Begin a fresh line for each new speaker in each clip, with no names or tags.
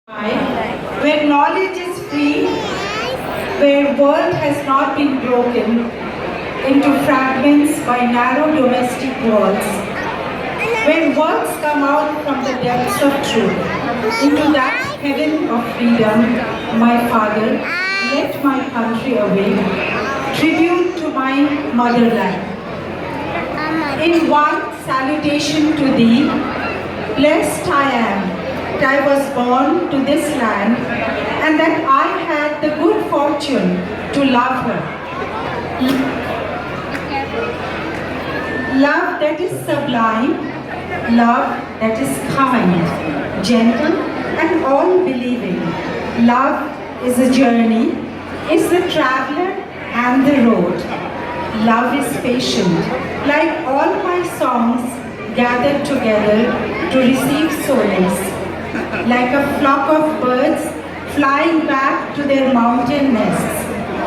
Where knowledge is free, where world has not been broken into fragments by narrow domestic walls, where words come out from the depths of truth, into that heaven of freedom, my Father, let my country awake, tribute to my motherland. In one salutation to thee, blessed I am that I was born to this land and that I had the good fortune to love her. Love that is sublime, love that is kind, gentle and all-believing. Love is a journey, is the traveler and the road. Love is patient, like all my songs gathered together to receive solace. Like a flock of birds flying back to their mountain nests,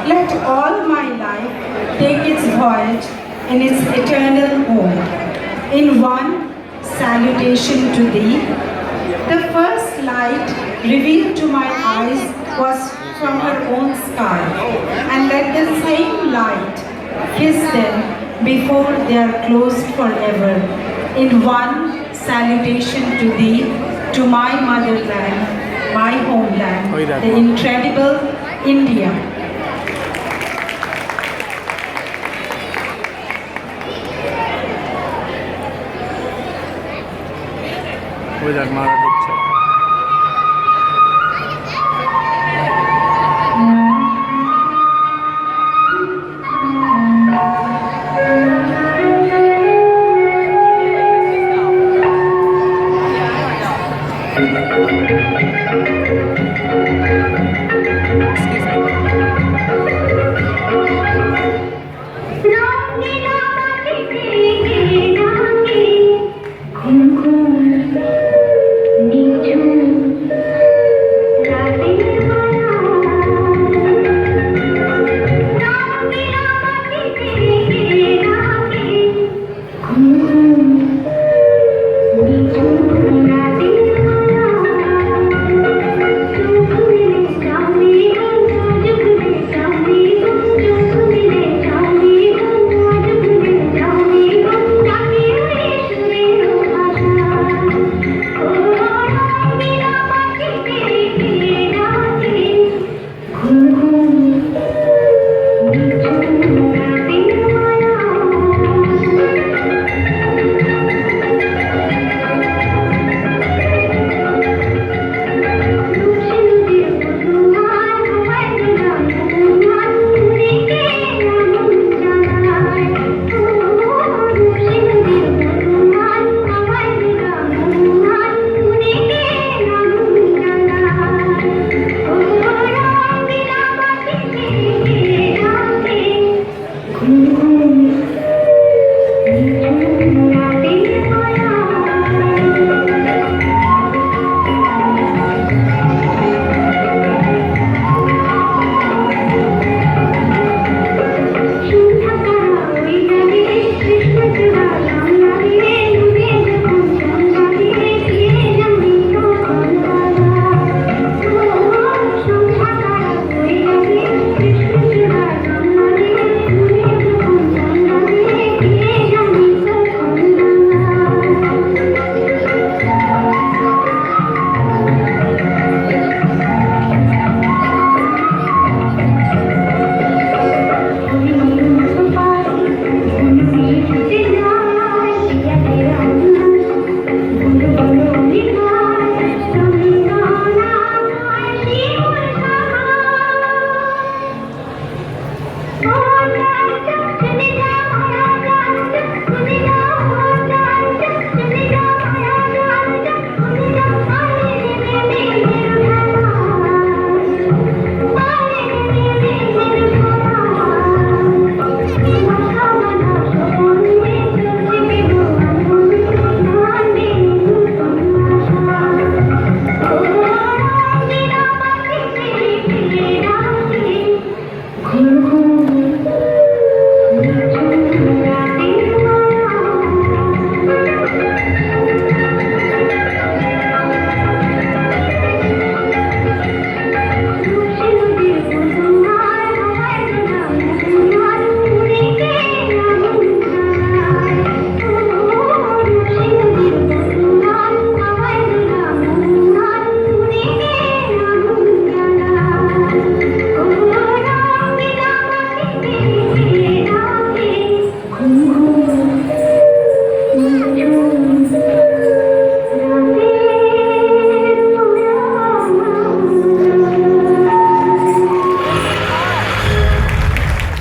let all my life take its voyage in its eternal home. In one salutation to thee, the first light revealed to my eyes was from her own sky, and let the same light kiss them before they are closed forever. In one salutation to thee, to my motherland, my homeland, the incredible India.
ওই দেখ মারা ঢুকছে